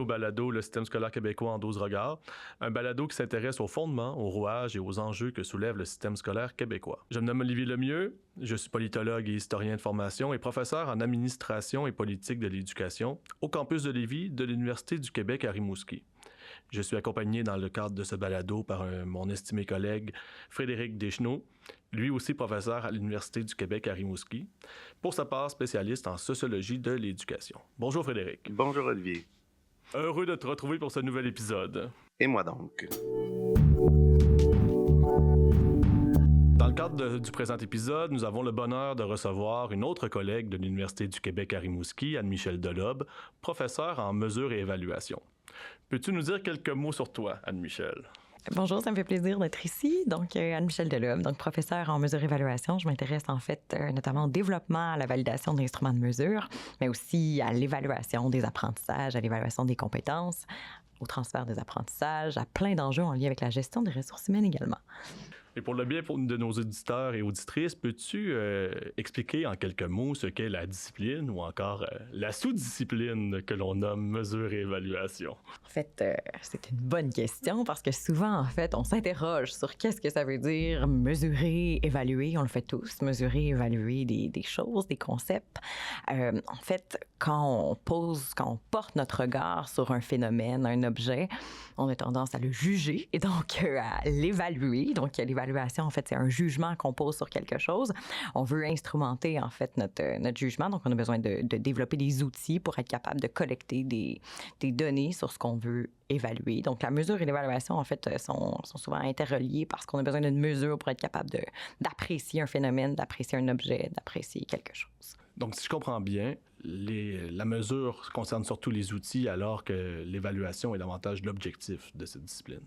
au balado Le système scolaire québécois en 12 regards, un balado qui s'intéresse aux fondements, aux rouages et aux enjeux que soulève le système scolaire québécois. Je me nomme Olivier Lemieux, je suis politologue et historien de formation et professeur en administration et politique de l'éducation au campus de Lévis de l'Université du Québec à Rimouski. Je suis accompagné dans le cadre de ce balado par mon estimé collègue Frédéric Deschenaux, lui aussi professeur à l'Université du Québec à Rimouski, pour sa part spécialiste en sociologie de l'éducation. Bonjour Frédéric. Bonjour Olivier. Heureux de te retrouver pour ce nouvel épisode. Et moi donc. Dans le cadre du présent épisode, nous avons le bonheur de recevoir une autre collègue de l'Université du Québec à Rimouski, Anne-Michèle Delob, professeure en mesure et évaluation. Peux-tu nous dire quelques mots sur toi, Anne-Michèle? Bonjour, ça me fait plaisir d'être ici. Donc, Anne-Michèle Delob, donc professeure en mesure et évaluation. Je m'intéresse en fait notamment au développement, à la validation d'instruments de mesure, mais aussi à l'évaluation des apprentissages, à l'évaluation des compétences, au transfert des apprentissages, à plein d'enjeux en lien avec la gestion des ressources humaines également. Et pour le bien de nos auditeurs et auditrices, peux-tu expliquer en quelques mots ce qu'est la discipline ou encore la sous-discipline que l'on nomme mesure et évaluation? En fait, c'est une bonne question parce que souvent, en fait, on s'interroge sur qu'est-ce que ça veut dire mesurer, évaluer. On le fait tous, mesurer, évaluer des choses, des concepts. En fait, quand on porte notre regard sur un phénomène, un objet, on a tendance à le juger et donc à l'évaluer. Donc, l'évaluation, en fait, c'est un jugement qu'on pose sur quelque chose. On veut instrumenter, en fait, notre jugement. Donc, on a besoin de développer des outils pour être capable de collecter des données sur ce qu'on veut évaluer. Donc, la mesure et l'évaluation, en fait, sont souvent interreliés parce qu'on a besoin d'une mesure pour être capable d'apprécier un phénomène, d'apprécier un objet, d'apprécier quelque chose. Donc, si je comprends bien, la mesure concerne surtout les outils alors que l'évaluation est davantage l'objectif de cette discipline.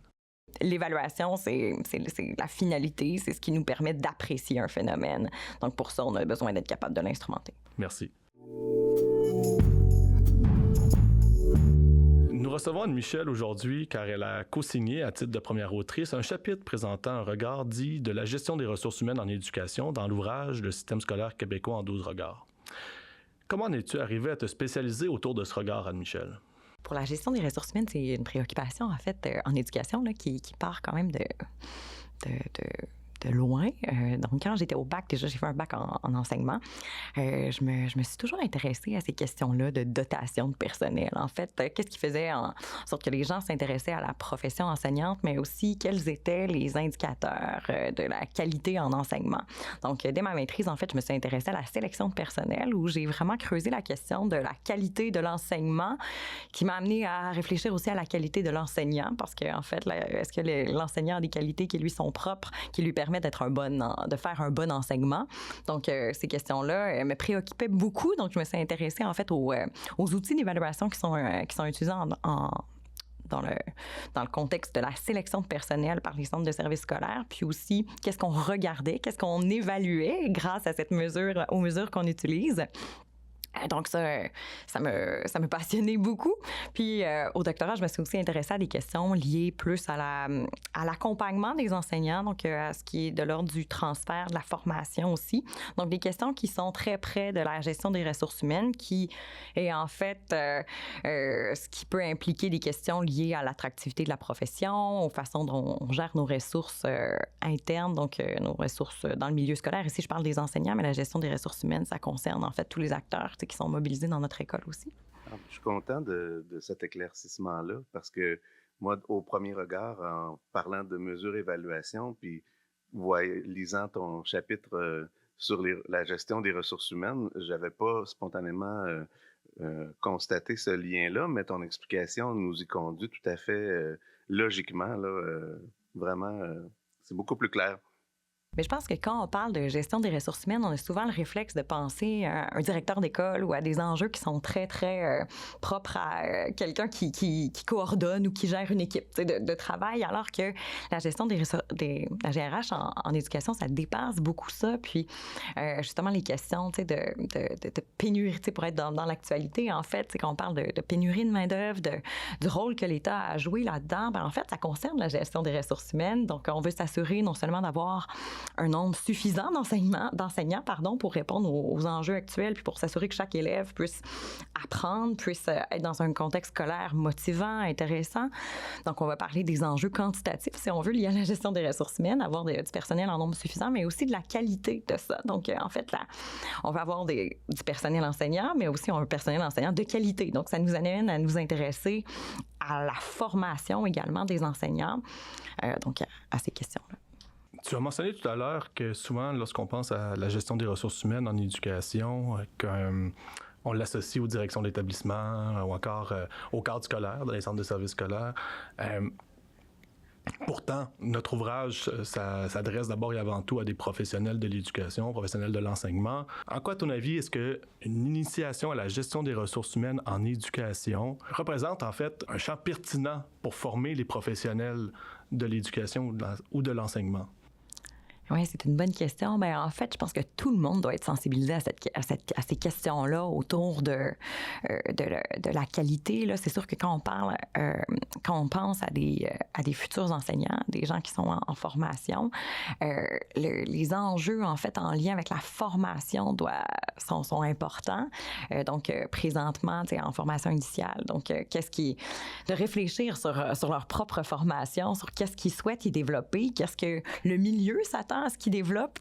L'évaluation, c'est la finalité, c'est ce qui nous permet d'apprécier un phénomène. Donc, pour ça, on a besoin d'être capable de l'instrumenter. Merci. Nous recevons Anne-Michèle aujourd'hui car elle a co-signé, à titre de première autrice, un chapitre présentant un regard dit de la gestion des ressources humaines en éducation dans l'ouvrage Le système scolaire québécois en 12 regards. Comment en es-tu arrivée à te spécialiser autour de ce regard, Anne-Michèle? Pour la gestion des ressources humaines, c'est une préoccupation, en fait, en éducation là, qui part quand même de loin. Donc, quand j'étais au bac, déjà, j'ai fait un bac en enseignement. Je me suis toujours intéressée à ces questions-là de dotation de personnel. En fait, qu'est-ce qui faisait en sorte que les gens s'intéressaient à la profession enseignante, mais aussi quels étaient les indicateurs de la qualité en enseignement. Donc, dès ma maîtrise, en fait, je me suis intéressée à la sélection de personnel où j'ai vraiment creusé la question de la qualité de l'enseignement qui m'a amenée à réfléchir aussi à la qualité de l'enseignant parce qu'en fait, est-ce que l'enseignant a des qualités qui lui sont propres, qui lui permettent de faire un bon enseignement. Donc, ces questions-là me préoccupaient beaucoup. Donc, je me suis intéressée, en fait, aux outils d'évaluation qui sont utilisés dans le contexte de la sélection de personnel par les centres de services scolaires, puis aussi qu'est-ce qu'on regardait, qu'est-ce qu'on évaluait grâce à aux mesures qu'on utilise. Donc, ça me passionnait beaucoup. Puis, au doctorat, je me suis aussi intéressée à des questions liées plus à l'accompagnement des enseignants, donc à ce qui est de l'ordre du transfert, de la formation aussi. Donc, des questions qui sont très près de la gestion des ressources humaines, qui est en fait ce qui peut impliquer des questions liées à l'attractivité de la profession, aux façons dont on gère nos ressources internes, donc nos ressources dans le milieu scolaire. Ici, je parle des enseignants, mais la gestion des ressources humaines, ça concerne en fait tous les acteurs qui sont mobilisés dans notre école aussi. Je suis content de cet éclaircissement-là parce que moi, au premier regard, en parlant de mesure-évaluation, puis lisant ton chapitre sur la gestion des ressources humaines, j'avais pas spontanément constaté ce lien-là, mais ton explication nous y conduit tout à fait logiquement. Vraiment, c'est beaucoup plus clair. Mais je pense que quand on parle de gestion des ressources humaines, on a souvent le réflexe de penser à un directeur d'école ou à des enjeux qui sont très, très propres à quelqu'un qui coordonne ou qui gère une équipe de travail, alors que la gestion la GRH en éducation, ça dépasse beaucoup ça. Puis, justement, les questions de pénurie, pour être dans l'actualité, en fait, c'est quand on parle de pénurie de main-d'œuvre, du rôle que l'État a joué là-dedans, en fait, ça concerne la gestion des ressources humaines. Donc, on veut s'assurer non seulement d'avoir un nombre suffisant d'enseignants pour répondre aux enjeux actuels, puis pour s'assurer que chaque élève puisse apprendre, puisse être dans un contexte scolaire motivant, intéressant. Donc, on va parler des enjeux quantitatifs, si on veut, liés à la gestion des ressources humaines, avoir du personnel en nombre suffisant, mais aussi de la qualité de ça. Donc, en fait, là, on va avoir du personnel enseignant, mais aussi un personnel enseignant de qualité. Donc, ça nous amène à nous intéresser à la formation également des enseignants, donc à ces questions-là. Tu as mentionné tout à l'heure que souvent, lorsqu'on pense à la gestion des ressources humaines en éducation, on l'associe aux directions d'établissement ou encore au cadre scolaire, dans les centres de services scolaires. Pourtant, notre ouvrage s'adresse d'abord et avant tout à des professionnels de l'éducation, professionnels de l'enseignement. En quoi, à ton avis, est-ce qu'une initiation à la gestion des ressources humaines en éducation représente en fait un champ pertinent pour former les professionnels de l'éducation ou de l'enseignement? Oui, c'est une bonne question. Bien, en fait, je pense que tout le monde doit être sensibilisé à ces questions-là autour de la qualité. Là, c'est sûr que quand on pense à des futurs enseignants, des gens qui sont en formation, les enjeux, en fait, en lien avec la formation sont importants. Donc, présentement, en formation initiale, donc, de réfléchir sur leur propre formation, sur qu'est-ce qu'ils souhaitent y développer, qu'est-ce que le milieu s'attend à ce qu'ils développent,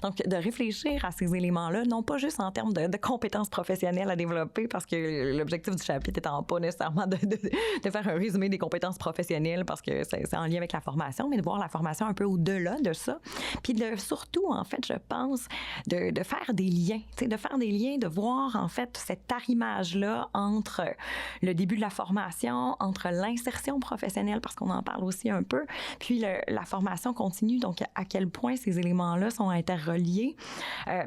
donc de réfléchir à ces éléments-là, non pas juste en termes de compétences professionnelles à développer, parce que l'objectif du chapitre étant pas nécessairement de faire un résumé des compétences professionnelles, parce que c'est en lien avec la formation, mais de voir la formation un peu au-delà de ça, puis surtout, en fait, je pense, de faire des liens, de voir, en fait, cet arrimage-là entre le début de la formation, entre l'insertion professionnelle, parce qu'on en parle aussi un peu, puis la formation continue, donc à quel point ces éléments-là sont interreliés,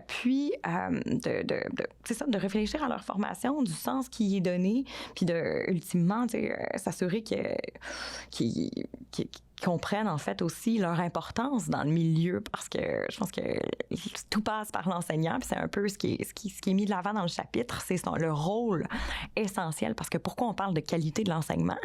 puis de réfléchir à leur formation, du sens qui y est donné, puis ultimement, s'assurer qu'ils comprennent en fait aussi leur importance dans le milieu, parce que je pense que tout passe par l'enseignant, puis c'est un peu ce qui est mis de l'avant dans le chapitre, c'est le rôle essentiel, parce que pourquoi on parle de qualité de l'enseignement?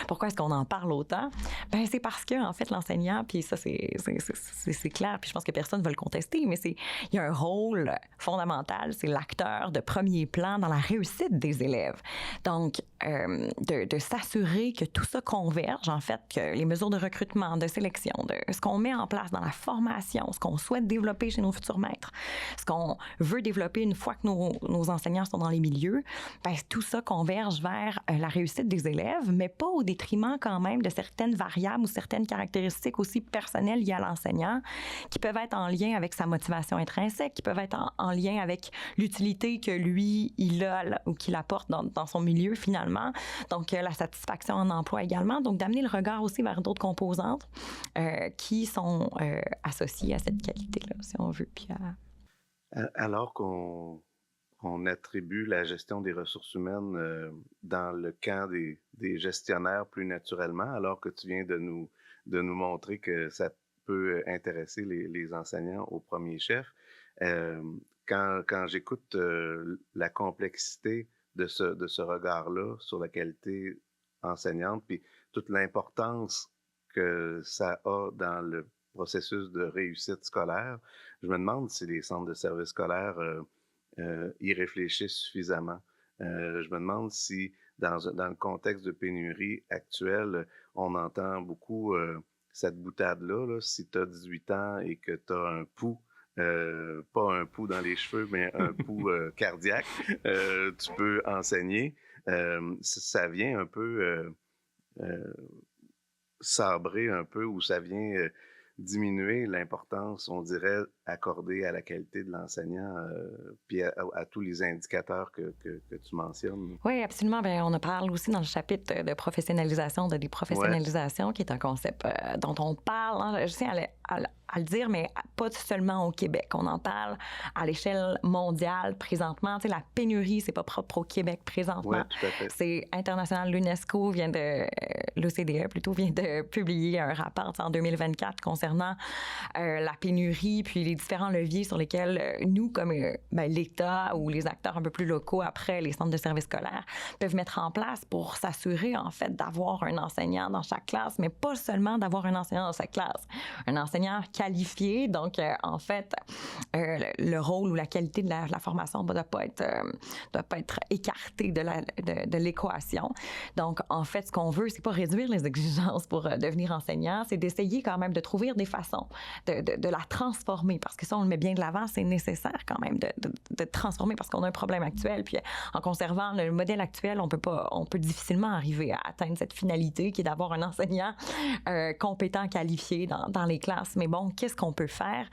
Pourquoi est-ce qu'on en parle autant? Ben c'est parce que en fait l'enseignant, puis ça c'est clair, puis je pense que personne ne va le contester, mais il y a un rôle fondamental, c'est l'acteur de premier plan dans la réussite des élèves. Donc de s'assurer que tout ça converge, en fait, que les mesures de recrutement, de sélection, de ce qu'on met en place dans la formation, ce qu'on souhaite développer chez nos futurs maîtres, ce qu'on veut développer une fois que nos enseignants sont dans les milieux, ben, tout ça converge vers la réussite des élèves, mais pas au détriment quand même de certaines variables ou certaines caractéristiques aussi personnelles liées à l'enseignant, qui peuvent être en lien avec sa motivation intrinsèque, qui peuvent être en lien avec l'utilité que lui, il a ou qu'il apporte dans son milieu finalement. Donc, la satisfaction en emploi également. Donc, d'amener le regard aussi vers d'autres composantes qui sont associées à cette qualité-là, si on veut. Puis Alors qu'on attribue la gestion des ressources humaines dans le camp des gestionnaires plus naturellement, alors que tu viens de nous montrer que ça peut intéresser les enseignants au premier chef. Quand j'écoute la complexité de ce regard-là sur la qualité enseignante, puis toute l'importance que ça a dans le processus de réussite scolaire, je me demande si les centres de services scolaires y réfléchissent suffisamment. Je me demande si, dans le contexte de pénurie actuelle, on entend beaucoup cette boutade-là, si tu as 18 ans et que tu as un pouls, pas un pouls dans les cheveux, mais un pouls cardiaque, tu peux enseigner. Ça vient un peu sabrer un peu, ou ça vient diminuer l'importance, on dirait, accordée à la qualité de l'enseignant, puis à tous les indicateurs que tu mentionnes. Oui, absolument. Bien, on en parle aussi dans le chapitre de professionnalisation, de déprofessionnalisation, qui est un concept dont on parle, hein, je tiens à le dire, mais pas seulement au Québec. On en parle à l'échelle mondiale présentement. Tu sais, la pénurie, c'est pas propre au Québec présentement. Oui, tout à fait. C'est international. L'UNESCO l'OCDE plutôt, vient de publier un rapport en 2024 concernant la pénurie puis les différents leviers sur lesquels nous, comme l'État ou les acteurs un peu plus locaux après les centres de services scolaires, peuvent mettre en place pour s'assurer, en fait, d'avoir un enseignant dans chaque classe, mais pas seulement d'avoir un enseignant dans chaque classe. Un enseignant qualifié, donc, en fait, le rôle ou la qualité de la formation ne doit pas être écarté de l'équation. Donc, en fait, ce qu'on veut, c'est pas réduire les exigences pour devenir enseignant, c'est d'essayer quand même de trouver des façons de la transformer, parce que ça, on le met bien de l'avant, c'est nécessaire quand même de transformer parce qu'on a un problème actuel. Puis en conservant le modèle actuel, on peut difficilement arriver à atteindre cette finalité qui est d'avoir un enseignant compétent, qualifié dans les classes. Mais bon, qu'est-ce qu'on peut faire?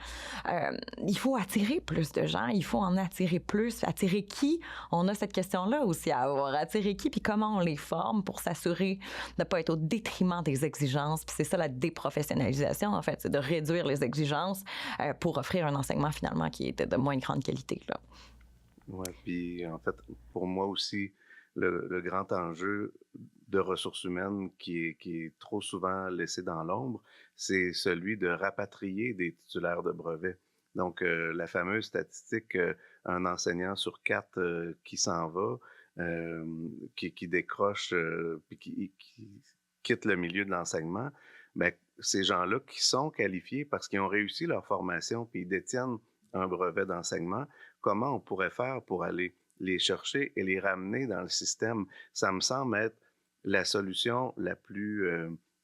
Il faut attirer plus de gens, il faut en attirer plus. Attirer qui? On a cette question-là aussi à avoir. Attirer qui? Puis comment on les forme pour s'assurer de ne pas être au détriment des exigences. Puis c'est ça la déprofessionnalisation, en fait, c'est de réduire les exigences pour offrir un enseignement finalement qui est de moins grande qualité, là. Oui, puis en fait, pour moi aussi, le grand enjeu de ressources humaines qui est trop souvent laissé dans l'ombre, c'est celui de rapatrier des titulaires de brevets. Donc, la fameuse statistique, un enseignant sur 4 qui s'en va, qui décroche, puis qui quitte le milieu de l'enseignement, bien, ces gens-là qui sont qualifiés parce qu'ils ont réussi leur formation puis ils détiennent un brevet d'enseignement, comment on pourrait faire pour aller les chercher et les ramener dans le système? Ça me semble être la solution la plus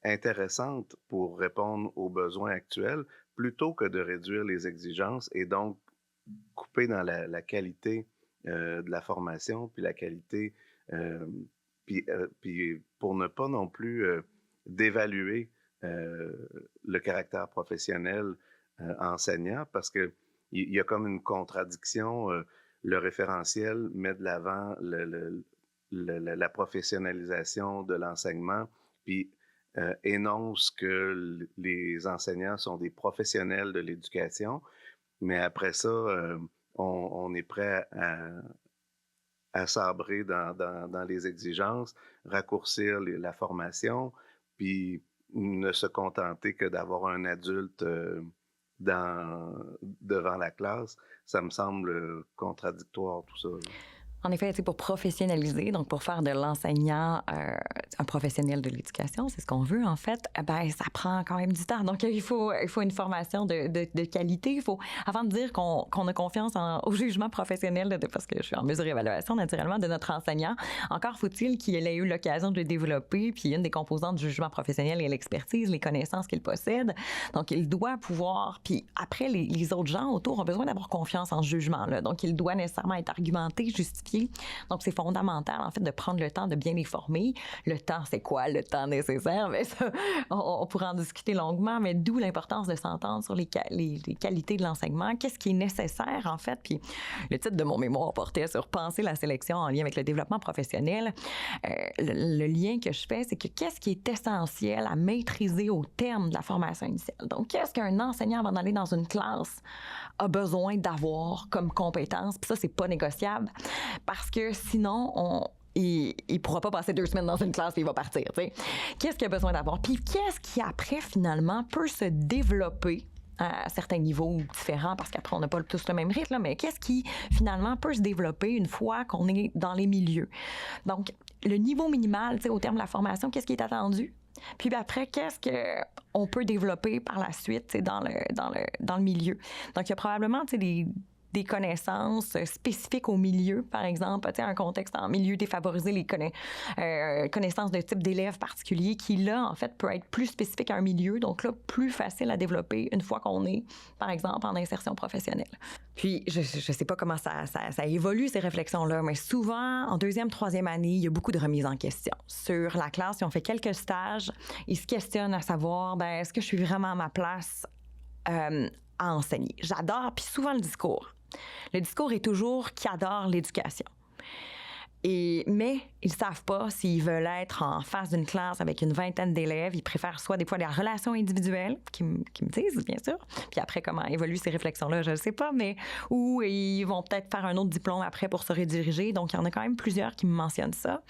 intéressante pour répondre aux besoins actuels, plutôt que de réduire les exigences et donc couper dans la qualité de la formation, puis la qualité, puis pour ne pas non plus d'évaluer le caractère professionnel enseignant, parce que il y a comme une contradiction. Le référentiel met de l'avant la professionnalisation de l'enseignement, puis énonce que les enseignants sont des professionnels de l'éducation, mais après ça, on est prêt à sabrer dans les exigences, raccourcir la formation, puis ne se contenter que d'avoir un adulte devant la classe. Ça me semble contradictoire, tout ça. En effet, pour professionnaliser, donc pour faire de l'enseignant un professionnel de l'éducation, c'est ce qu'on veut en fait, ben ça prend quand même du temps. Donc il faut une formation de qualité. Il faut, avant de dire qu'on a confiance au jugement professionnel, parce que je suis en mesure d'évaluation naturellement de notre enseignant, encore faut-il qu'il ait eu l'occasion de le développer. Puis une des composantes du jugement professionnel est l'expertise, les connaissances qu'il possède. Donc il doit pouvoir, puis après les autres gens autour ont besoin d'avoir confiance en ce jugement-là. Donc il doit nécessairement être argumenté, justifié. Donc, c'est fondamental, en fait, de prendre le temps de bien les former. Le temps, c'est quoi le temps nécessaire? Mais ça, on pourrait en discuter longuement, mais d'où l'importance de s'entendre sur les qualités de l'enseignement. Qu'est-ce qui est nécessaire, en fait? Puis, le titre de mon mémoire portait sur penser la sélection en lien avec le développement professionnel. Le lien que je fais, c'est que qu'est-ce qui est essentiel à maîtriser au terme de la formation initiale? Donc, qu'est-ce qu'un enseignant, avant d'aller dans une classe, a besoin d'avoir comme compétence? Puis ça, c'est pas négociable. Parce que sinon, il ne pourra pas passer 2 semaines dans une classe et il va partir. T'sais. Qu'est-ce qu'il a besoin d'avoir? Puis qu'est-ce qui, après, finalement, peut se développer à certains niveaux différents, parce qu'après, on n'a pas tous le même rythme, là, mais qu'est-ce qui, finalement, peut se développer une fois qu'on est dans les milieux? Donc, le niveau minimal, au terme de la formation, qu'est-ce qui est attendu? Puis après, qu'est-ce qu'on peut développer par la suite dans le milieu? Donc, il y a probablement des connaissances spécifiques au milieu, par exemple, un contexte en milieu défavorisé, les connaissances de type d'élèves particuliers qui, là, en fait, peut être plus spécifique à un milieu, donc là, plus facile à développer une fois qu'on est, par exemple, en insertion professionnelle. Puis, je sais pas comment ça évolue, ces réflexions-là, mais souvent, en 2e, 3e année, il y a beaucoup de remises en question. Sur la classe, si on fait quelques stages, ils se questionnent à savoir, est-ce que je suis vraiment à ma place à enseigner? J'adore, puis souvent le discours. Le discours est toujours qui adore l'éducation. Mais ils savent pas s'ils veulent être en face d'une classe avec une vingtaine d'élèves. Ils préfèrent soit des fois des relations individuelles, qui me disent, bien sûr. Puis après, comment évoluent ces réflexions-là, je ne sais pas, mais ou ils vont peut-être faire un autre diplôme après pour se rediriger. Donc, il y en a quand même plusieurs qui me mentionnent ça.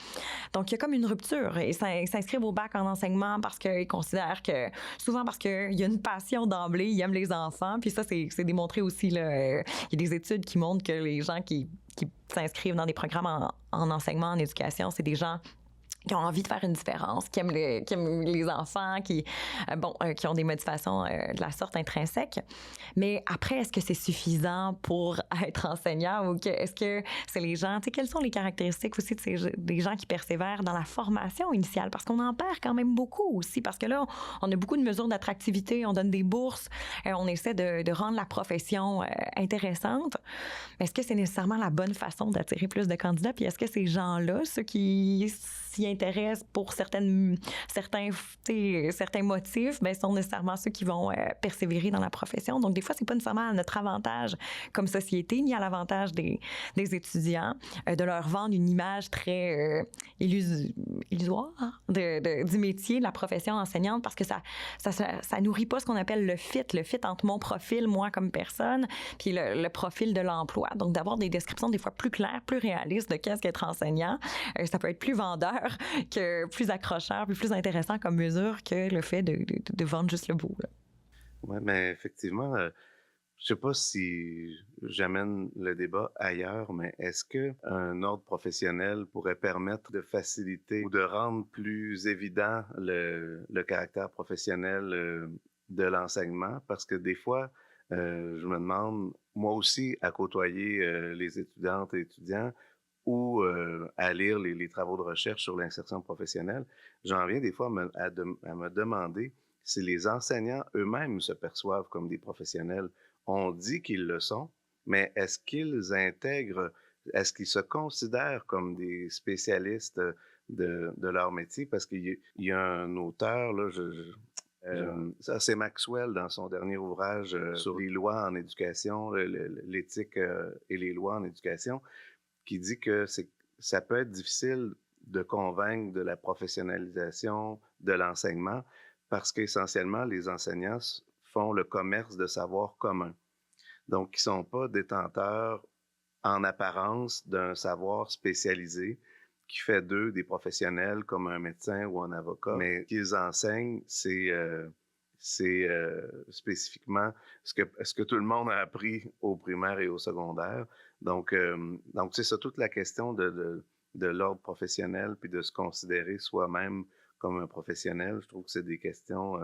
Donc, il y a comme une rupture. Ils s'inscrivent au bac en enseignement parce qu'ils considèrent que, souvent parce qu'il y a une passion d'emblée, ils aiment les enfants. Puis ça, c'est démontré aussi, là. Il y a des études qui montrent que les gens qui s'inscrivent dans des programmes en enseignement, en éducation, c'est des gens qui ont envie de faire une différence, qui aiment les enfants, qui ont des motivations de la sorte intrinsèques. Mais après, est-ce que c'est suffisant pour être enseignant ou est-ce que c'est les gens, tu sais, quelles sont les caractéristiques aussi des gens qui persévèrent dans la formation initiale? Parce qu'on en perd quand même beaucoup aussi, parce que là, on a beaucoup de mesures d'attractivité, on donne des bourses, on essaie de rendre la profession intéressante. Mais est-ce que c'est nécessairement la bonne façon d'attirer plus de candidats? Puis est-ce que ces gens-là, ceux qui s'y intéressent pour certains motifs, bien, sont nécessairement ceux qui vont persévérer dans la profession. Donc, des fois, c'est pas nécessairement à notre avantage comme société, ni à l'avantage des étudiants de leur vendre une image très illusoire du métier, de la profession enseignante, parce que ça nourrit pas ce qu'on appelle le fit entre mon profil, moi comme personne, puis le profil de l'emploi. Donc, d'avoir des descriptions des fois plus claires, plus réalistes de qu'est-ce qu'être enseignant, ça peut être plus vendeur que plus accrocheur, puis plus intéressant comme mesure que le fait de vendre juste le beau. Oui, mais effectivement, je sais pas si j'amène le débat ailleurs, mais est-ce qu'un ordre professionnel pourrait permettre de faciliter ou de rendre plus évident le caractère professionnel de l'enseignement? Parce que des fois, je me demande, moi aussi, à côtoyer les étudiantes et étudiants, ou à lire les travaux de recherche sur l'insertion professionnelle, j'en viens des fois à me demander si les enseignants eux-mêmes se perçoivent comme des professionnels. On dit qu'ils le sont, mais est-ce qu'ils se considèrent comme des spécialistes de leur métier? Parce qu'il y a un auteur, là, ça, c'est Maxwell dans son dernier ouvrage sur les lois en éducation, l'éthique et les lois en éducation, qui dit que ça peut être difficile de convaincre de la professionnalisation de l'enseignement parce qu'essentiellement, les enseignants font le commerce de savoir commun. Donc, ils ne sont pas détenteurs en apparence d'un savoir spécialisé qui fait d'eux des professionnels comme un médecin ou un avocat, mais qu'ils enseignent, c'est spécifiquement ce que tout le monde a appris au primaire et au secondaire. Donc c'est ça, toute la question de l'ordre professionnel puis de se considérer soi-même comme un professionnel. Je trouve que c'est des questions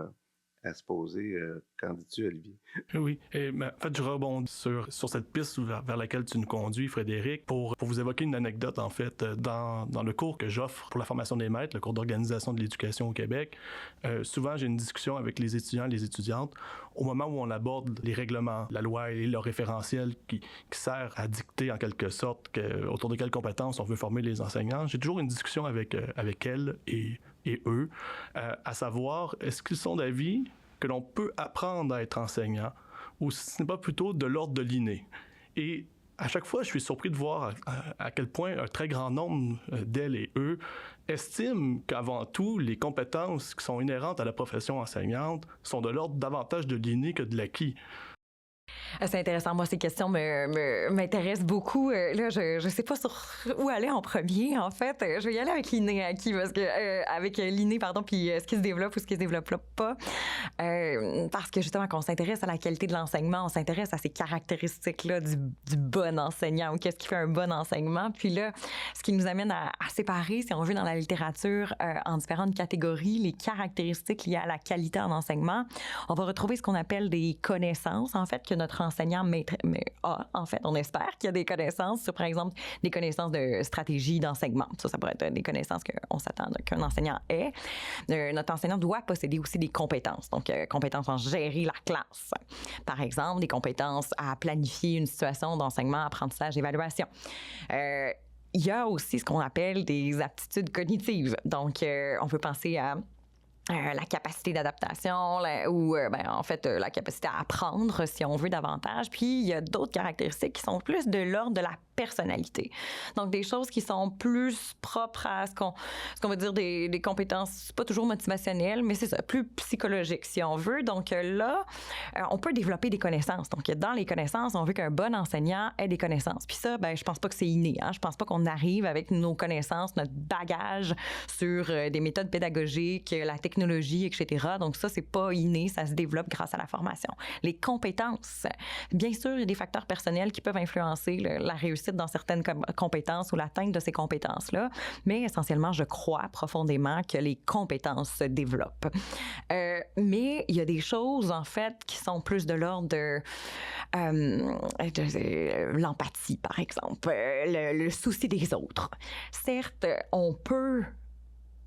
à se poser. Qu'en dis-tu, Olivier? Oui. En fait, je rebondis sur cette piste vers laquelle tu nous conduis, Frédéric, pour vous évoquer une anecdote, en fait. Dans le cours que j'offre pour la formation des maîtres, le cours d'organisation de l'éducation au Québec, souvent, j'ai une discussion avec les étudiants et les étudiantes au moment où on aborde les règlements, la loi et le référentiel qui sert à dicter, en quelque sorte, autour de quelles compétences on veut former les enseignants. J'ai toujours une discussion avec elles et eux, à savoir, est-ce qu'ils sont d'avis que l'on peut apprendre à être enseignant ou si ce n'est pas plutôt de l'ordre de l'inné? Et à chaque fois, je suis surpris de voir à quel point un très grand nombre d'elles et eux estiment qu'avant tout, les compétences qui sont inhérentes à la profession enseignante sont de l'ordre davantage de l'inné que de l'acquis. C'est intéressant. Moi, ces questions m'intéressent beaucoup. Là, je ne sais pas sur où aller en premier, en fait. Je vais y aller avec l'inné acquis, parce que avec l'inné, pardon, puis ce qui se développe ou ce qui se développe pas. Parce que justement, quand on s'intéresse à la qualité de l'enseignement, on s'intéresse à ces caractéristiques-là du bon enseignant ou qu'est-ce qui fait un bon enseignement. Puis là, ce qui nous amène à séparer, si on veut, dans la littérature, en différentes catégories, les caractéristiques liées à la qualité en enseignement. On va retrouver ce qu'on appelle des connaissances, en fait, que notre enseignant a. En fait, on espère qu'il y a des connaissances sur, par exemple, des connaissances de stratégie d'enseignement. Ça pourrait être des connaissances qu'on s'attend qu'un enseignant ait. Notre enseignant doit posséder aussi des compétences. Donc, compétences en gérer la classe. Par exemple, des compétences à planifier une situation d'enseignement, apprentissage, évaluation. Il y a aussi ce qu'on appelle des aptitudes cognitives. Donc, on peut penser à la capacité d'adaptation ou en fait la capacité à apprendre si on veut davantage. Puis il y a d'autres caractéristiques qui sont plus de l'ordre de la personnalité. Donc des choses qui sont plus propres à ce qu'on va dire des compétences pas toujours motivationnelles, mais c'est ça, plus psychologiques si on veut. Donc là, on peut développer des connaissances. Donc dans les connaissances, on veut qu'un bon enseignant ait des connaissances. Puis ça, je pense pas que c'est inné. Je pense pas qu'on arrive avec nos connaissances, notre bagage sur des méthodes pédagogiques, la technologie, etc. Donc ça, c'est pas inné, ça se développe grâce à la formation. Les compétences, bien sûr, il y a des facteurs personnels qui peuvent influencer la réussite dans certaines compétences ou l'atteinte de ces compétences-là, mais essentiellement, je crois profondément que les compétences se développent. Mais il y a des choses, en fait, qui sont plus de l'ordre de l'empathie, par exemple, le souci des autres. Certes, on peut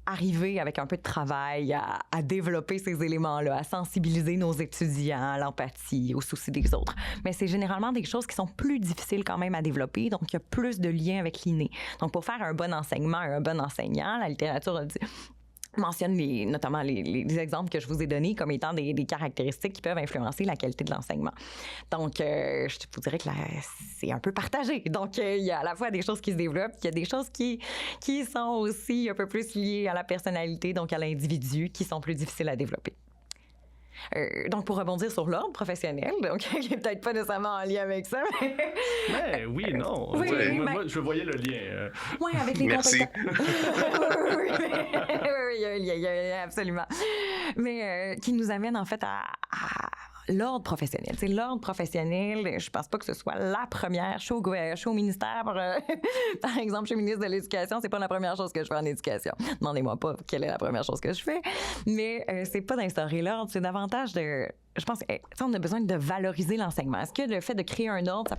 arriver avec un peu de travail à développer ces éléments-là, à sensibiliser nos étudiants à l'empathie, au souci des autres. Mais c'est généralement des choses qui sont plus difficiles quand même à développer, donc il y a plus de liens avec l'inné. Donc pour faire un bon enseignement et un bon enseignant, la littérature mentionne notamment les exemples que je vous ai donnés comme étant des caractéristiques qui peuvent influencer la qualité de l'enseignement. Donc, je vous dirais que c'est un peu partagé. Donc, il y a à la fois des choses qui se développent, il y a des choses qui sont aussi un peu plus liées à la personnalité, donc à l'individu, qui sont plus difficiles à développer. Donc, pour rebondir sur l'ordre professionnel, donc qui n'est peut-être pas nécessairement en lien avec ça, mais oui, non. Oui, moi, je voyais le lien. Oui, avec les Merci. compétences. Oui, il y a absolument. Mais qui nous amène en fait à l'ordre professionnel. C'est l'ordre professionnel, je pense pas que ce soit la première. Je suis au ministère, par exemple, je suis ministre de l'Éducation, c'est pas la première chose que je fais en éducation. Demandez-moi pas quelle est la première chose que je fais, mais c'est pas d'instaurer l'ordre, c'est davantage de... Je pense qu'on a besoin de valoriser l'enseignement. Est-ce que le fait de créer un ordre,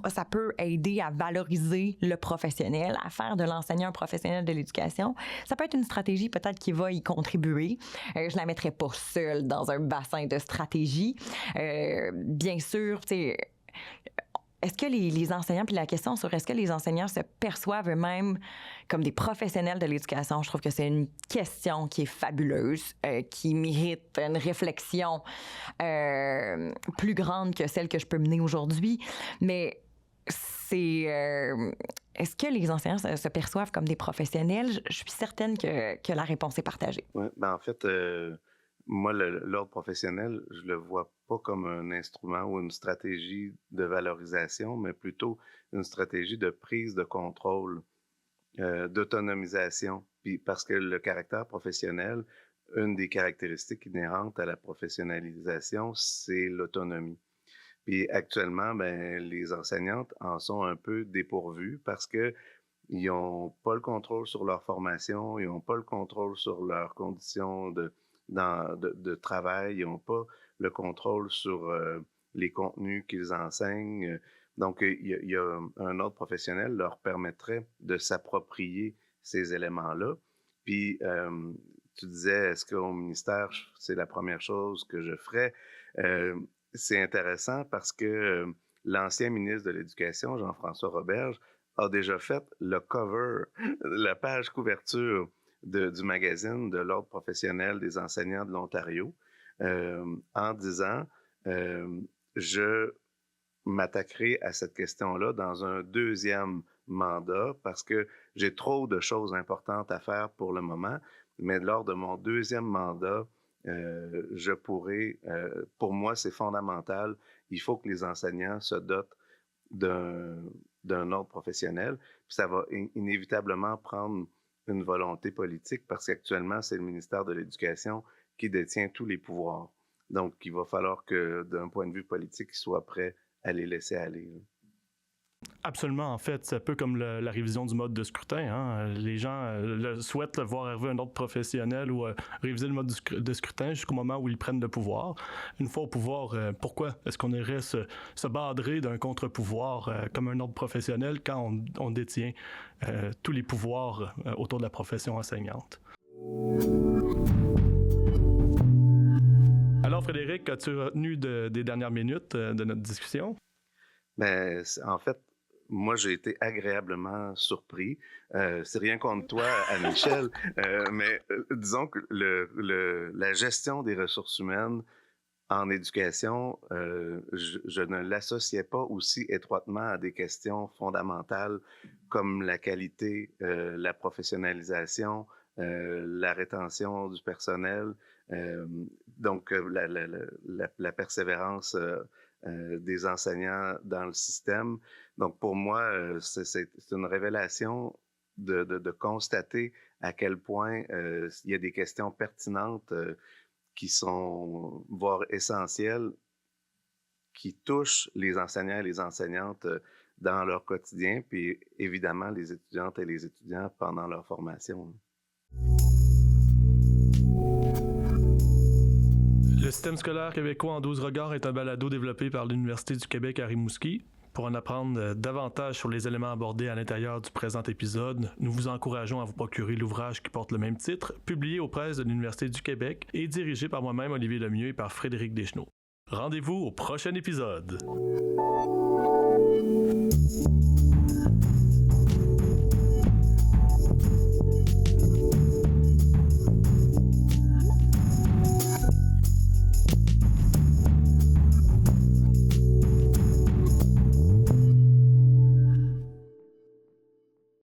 ça peut aider à valoriser le professionnel, à faire de l'enseignant un professionnel de l'éducation? Ça peut être une stratégie peut-être qui va y contribuer. Je la mettrai pas seule dans un bassin de stratégie. Bien sûr, tu sais... Est-ce que les enseignants, puis la question sur est-ce que les enseignants se perçoivent eux-mêmes comme des professionnels de l'éducation, je trouve que c'est une question qui est fabuleuse, qui mérite une réflexion plus grande que celle que je peux mener aujourd'hui. Mais c'est... est-ce que les enseignants se perçoivent comme des professionnels? Je suis certaine que la réponse est partagée. Oui, en fait... moi, l'ordre professionnel, je le vois pas comme un instrument ou une stratégie de valorisation, mais plutôt une stratégie de prise de contrôle, d'autonomisation. Puis parce que le caractère professionnel, une des caractéristiques inhérentes à la professionnalisation, c'est l'autonomie. Puis actuellement, les enseignantes en sont un peu dépourvues parce que ils n'ont pas le contrôle sur leur formation, ils n'ont pas le contrôle sur leurs conditions de travail, ils n'ont pas le contrôle sur les contenus qu'ils enseignent. Donc, il y a un ordre professionnel leur permettrait de s'approprier ces éléments-là. Puis, tu disais, est-ce qu'au ministère, c'est la première chose que je ferais? C'est intéressant parce que l'ancien ministre de l'Éducation, Jean-François Roberge, a déjà fait le cover, la page couverture du magazine de l'Ordre professionnel des enseignants de l'Ontario, en disant je m'attaquerai à cette question-là dans un deuxième mandat parce que j'ai trop de choses importantes à faire pour le moment, mais lors de mon deuxième mandat, je pourrai, pour moi, c'est fondamental, il faut que les enseignants se dotent d'un ordre professionnel, puis ça va inévitablement prendre une volonté politique parce qu'actuellement, c'est le ministère de l'Éducation qui détient tous les pouvoirs. Donc, il va falloir que, d'un point de vue politique, ils soient prêts à les laisser aller. Absolument, en fait, c'est un peu comme la révision du mode de scrutin. Hein. Les gens souhaitent voir arriver un ordre professionnel ou réviser le mode de scrutin jusqu'au moment où ils prennent le pouvoir. Une fois au pouvoir, pourquoi est-ce qu'on irait se badrer d'un contre-pouvoir comme un ordre professionnel quand on détient tous les pouvoirs autour de la profession enseignante? Alors, Frédéric, as-tu retenu des dernières minutes de notre discussion? En fait, moi, j'ai été agréablement surpris. C'est rien contre toi, Anne-Michel, mais disons que la gestion des ressources humaines en éducation, je ne l'associais pas aussi étroitement à des questions fondamentales comme la qualité, la professionnalisation, la rétention du personnel, donc la persévérance des enseignants dans le système. Donc pour moi, c'est une révélation de constater à quel point il y a des questions pertinentes qui sont, voire essentielles, qui touchent les enseignants et les enseignantes dans leur quotidien, puis évidemment les étudiantes et les étudiants pendant leur formation. Le système scolaire québécois en 12 regards est un balado développé par l'Université du Québec à Rimouski. Pour en apprendre davantage sur les éléments abordés à l'intérieur du présent épisode, nous vous encourageons à vous procurer l'ouvrage qui porte le même titre, publié aux presses de l'Université du Québec et dirigé par moi-même, Olivier Lemieux, et par Frédéric Deschenaux. Rendez-vous au prochain épisode.